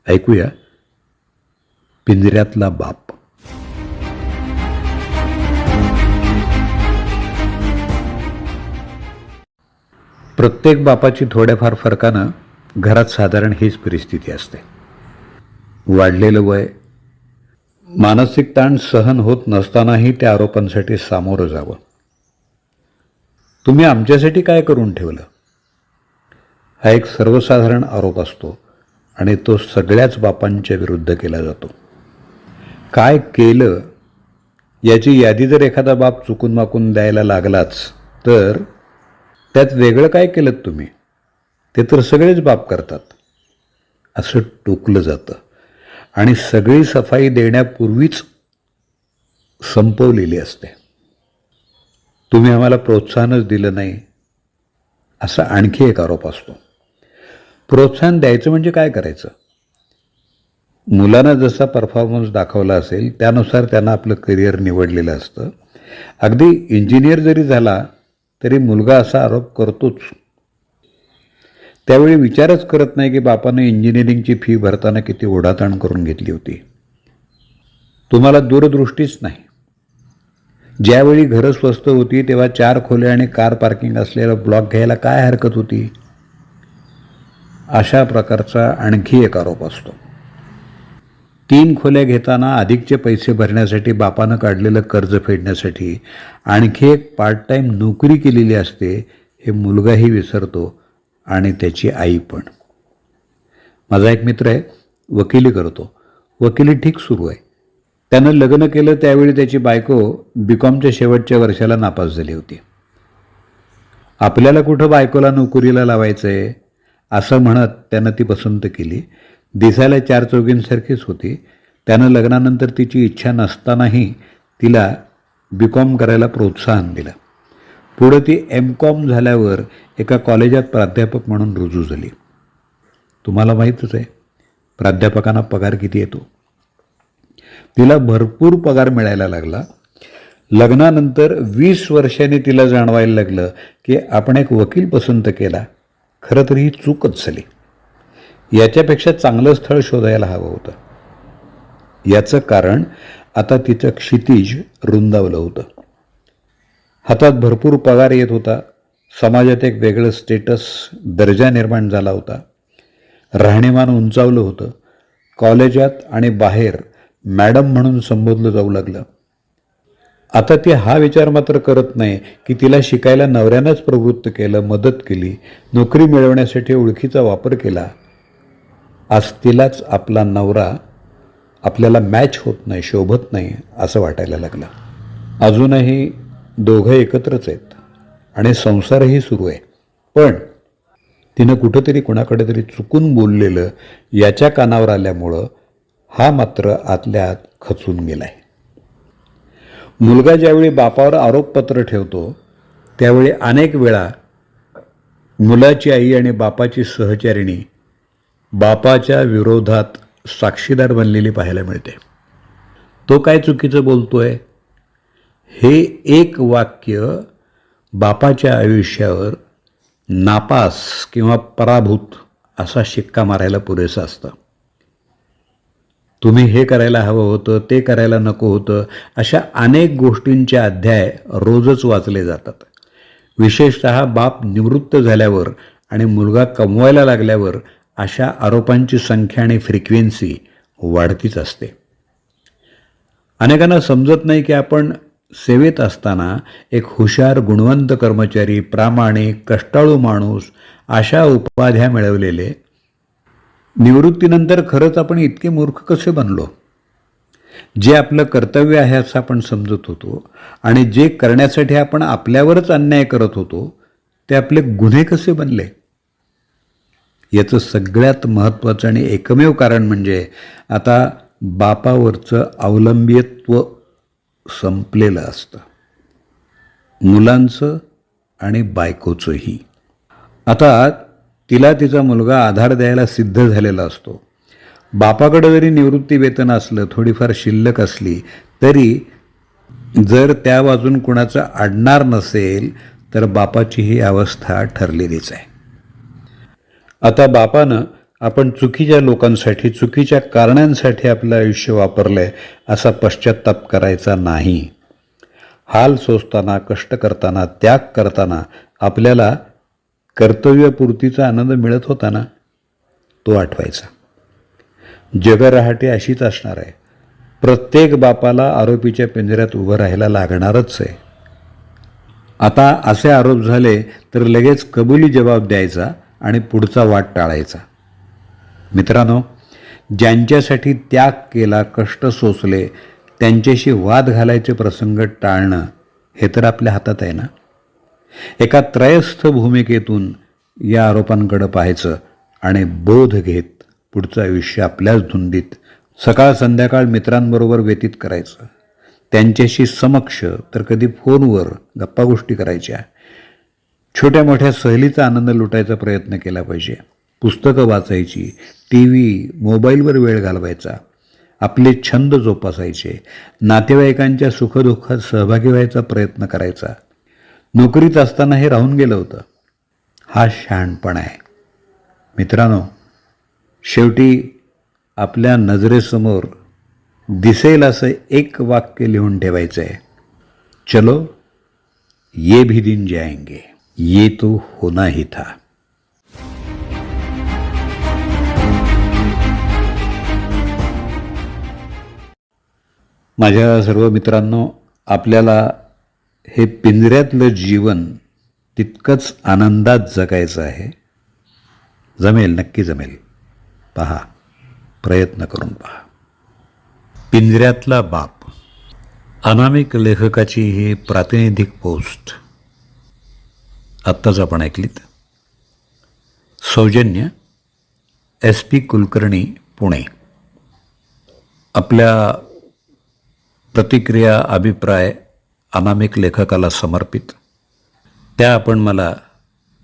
ऐकूया पिंजऱ्यातला बाप. प्रत्येक बापाची थोड्याफार फरकानं घरात साधारण हीच परिस्थिती असते. वाढलेलं वय, मानसिक ताण सहन होत नसतानाही त्या आरोपांसाठी सामोरं जावं. तुम्ही आमच्यासाठी काय करून ठेवलं, हा एक सर्वसाधारण आरोप असतो आणि तो सगळ्याच बापांच्या विरुद्ध केला जातो. काय केलं याची यादी जर एखादा बाप चुकून माकून द्यायला लागलाच तर त्यात वेगळं काय केलं तुम्ही, ते तर सगळेच बाप करतात, असं टोकलं जातं आणि सगळी सफाई देण्यापूर्वीच संपवलेली असते. तुम्ही आम्हाला प्रोत्साहनच दिलं नाही, असा आणखी एक आरोप असतो. प्रोत्साहन द्यायचं म्हणजे काय करायचं? मुलांना जसा परफॉर्मन्स दाखवला असेल त्यानुसार त्यांना आपलं करिअर निवडलेलं असतं. अगदी इंजिनियर जरी झाला तरी मुलगा असा आरोप करतोच. त्यावेळी विचारच करत नाही की बापाने इंजिनिअरिंगची फी भरताना किती ओढाताण करून घेतली होती. तुम्हाला दूरदृष्टीच नाही. ज्यावेळी घरं स्वस्त होती तेव्हा 4 खोल्या आणि कार पार्किंग असलेला ब्लॉक घ्यायला काय हरकत होती? अशा प्रकारचा आणखी एक आरोप असतो. 3 खोल्या घेताना अधिकचे पैसे भरण्यासाठी बापानं काढलेलं कर्ज फेडण्यासाठी आणखी एक पार्ट टाईम नोकरी केलेली असते, हे मुलगाही विसरतो आणि त्याची आई पण. माझा एक मित्र आहे, वकिली करतो. वकिली ठीक सुरू आहे. त्यानं लग्न केलं त्यावेळी त्याची बायको BComच्या शेवटच्या वर्षाला नापास झाली होती. आपल्याला कुठं बायकोला नोकरीला लावायचं आहे असं म्हणत त्यानं ती पसंत केली. दिसायला 4 चौघींसारखीच होती. त्यानं लग्नानंतर तिची इच्छा नसतानाही तिला BCom करायला प्रोत्साहन दिलं. पुढं ती MCom झाल्यावर एका कॉलेजात प्राध्यापक म्हणून रुजू झाली. तुम्हाला माहीतच आहे प्राध्यापकांना पगार किती येतो. तिला भरपूर पगार मिळायला लागला. लग्नानंतर 20 वर्षांनी तिला जाणवायला लागलं की आपण एक वकील पसंत केला, खरं तर ही चूकच झाली. याच्यापेक्षा चांगलं स्थळ शोधायला हवं होतं. याचं कारण आता तिचं क्षितिज रुंदावलं होतं. हातात भरपूर पगार येत होता. समाजात एक वेगळं स्टेटस, दर्जा निर्माण झाला होता. राहणीमान उंचावलं होतं. कॉलेजात आणि बाहेर मॅडम म्हणून संबोधलं जाऊ लागलं. आता ती हा विचार मात्र करत नाही की तिला शिकायला नवऱ्यानंच प्रवृत्त केलं, मदत केली, नोकरी मिळवण्यासाठी ओळखीचा वापर केला. आज तिलाच आपला नवरा आपल्याला मॅच होत नाही, शोभत नाही असं वाटायला लागलं. अजूनही दोघं एकत्रच आहेत आणि संसारही सुरू आहे, पण तिनं कुठंतरी कोणाकडे तरी चुकून बोललेलं याच्या कानावर आल्यामुळं हा मात्र आतल्या आत खचून गेलाय. मुलगा ज्यावेळी बापावर आरोपपत्र ठेवतो त्यावेळी अनेक वेळा मुलाची आई आणि बापाची सहचारिणी बापाच्या विरोधात साक्षीदार बनलेली पाहायला मिळते. तो काय चुकीचं बोलतोय हे एक वाक्य बापाच्या आयुष्यावर नापास किंवा पराभूत असा शिक्का मारायला पुरेसं असतं. तुम्ही हे करायला हवं होतं, ते करायला नको होतं, अशा अनेक गोष्टींचे अध्याय रोजच वाचले जातात. विशेषतः बाप निवृत्त झाल्यावर आणि मुलगा कमवायला लागल्यावर अशा आरोपांची संख्या आणि फ्रिक्वेन्सी वाढतीच असते. अनेकांना समजत नाही की आपण सेवेत असताना एक हुशार, गुणवंत कर्मचारी, प्रामाणिक, कष्टाळू माणूस अशा उपाध्या मिळवलेले, निवृत्तीनंतर खरंच आपण इतके मूर्ख कसे बनलो? जे आपलं कर्तव्य आहे असं आपण समजत होतो आणि जे करण्यासाठी आपण आपल्यावरच अन्याय करत होतो ते आपले गुन्हे कसे बनले? याचं सगळ्यात महत्त्वाचं आणि एकमेव कारण म्हणजे आता बापावरचं अवलंबित्व संपलेलं असतं, मुलांचं आणि बायकोचंही. आता तिला तिचा मुलगा आधार द्यायला सिद्ध झालेला असतो. बापाकडे जरी निवृत्ती वेतन असलं, थोडीफार शिल्लक असली तरी जर त्या बाजून कुणाचं अडणार नसेल तर बापाची ही अवस्था ठरलेलीच आहे. आता बापानं आपण चुकीच्या लोकांसाठी, चुकीच्या कारणांसाठी आपलं आयुष्य वापरलंय असा पश्चात्ताप करायचा नाही. हाल सोसताना, कष्ट करताना, त्याग करताना आपल्याला कर्तव्यपूर्तीचा आनंद मिळत होता ना, तो आठवायचा. जगरहाटी अशीच असणार आहे. प्रत्येक बापाला आरोपीच्या पिंजऱ्यात उभं राहायला लागणारच आहे. आता असे आरोप झाले तर लगेच कबुली जबाब द्यायचा आणि पुढचा वाट टाळायचा. मित्रांनो, ज्यांच्यासाठी त्याग केला, कष्ट सोसले, त्यांच्याशी वाद घालायचे प्रसंग टाळणं हे तर आपल्या हातात आहे ना. एका त्रयस्थ भूमिकेतून या आरोपांकडे पाहायचं आणि बोध घेत पुढचं आयुष्य आपल्याच धुंदीत सकाळ संध्याकाळ मित्रांबरोबर व्यतीत करायचं. त्यांच्याशी समक्ष तर कधी फोनवर गप्पा गोष्टी करायच्या. छोट्या मोठ्या सहलीचा आनंद लुटायचा प्रयत्न केला पाहिजे. पुस्तकं वाचायची, TV, मोबाईलवर वेळ घालवायचा, आपले छंद जोपासायचे, नातेवाईकांच्या सुखदुःखात सहभागी व्हायचा प्रयत्न करायचा. नोकरीत असताना हे राहून गेलं होतं. हा शहाणपणा आहे. मित्रांनो, शेवटी आपल्या नजरेसमोर दिसेल असं एक वाक्य लिहून ठेवायचं आहे. चलो ये भी दिन जाएंगे, ये तो होना ही था. माझ्या सर्व मित्रांनो, आपल्याला हे पिंजऱ्यातलं जीवन तितकंच आनंदात जगायचं आहे. जमेल, नक्की जमेल. पहा, प्रयत्न करून पहा. पिंजऱ्यातला बाप, अनामिक लेखकाची ही प्रातिनिधिक पोस्ट आत्ताच आपण ऐकलीत. सौजन्य SP कुलकर्णी, पुणे. आपल्या प्रतिक्रिया, अभिप्राय अनामिक लेखकाला समर्पित. त्या आपण मला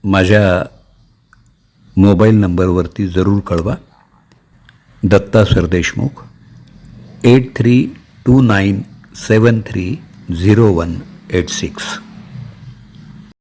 माझ्या मोबाईल नंबरवरती जरूर कळवा. दत्ता सरदेशमुख, 8329730186.